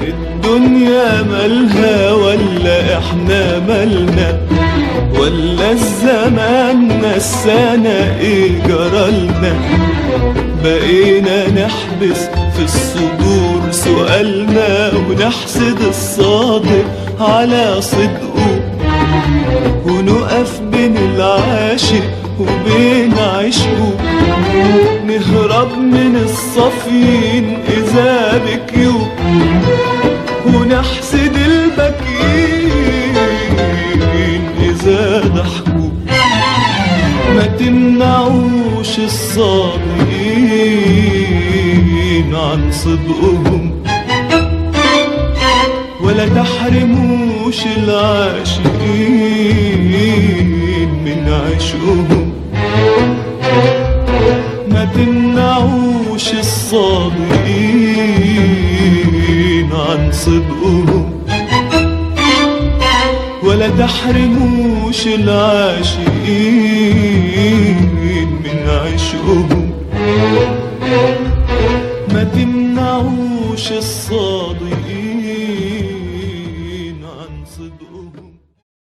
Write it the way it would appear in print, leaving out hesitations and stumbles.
الدنيا مالها ولا احنا مالنا، ولا الزمان نسانا ايه جرالنا؟ بقينا نحبس في الصدور سؤالنا، ونحسد الصادق على صدقه، ونقف بين العاشق وبين عشقه، نهرب من الصافين إذا بكيوا، ونحسد البكين إذا ضحكوا. ما تمنعوش الصادقين عن صدقهم، ولا تحرموش العاشقين من عشقهم. ما تمنعوش الصادقين عن صدقهم، ولا تحرموش العاشقين من عشقهم. ما تمنعوش الصادقين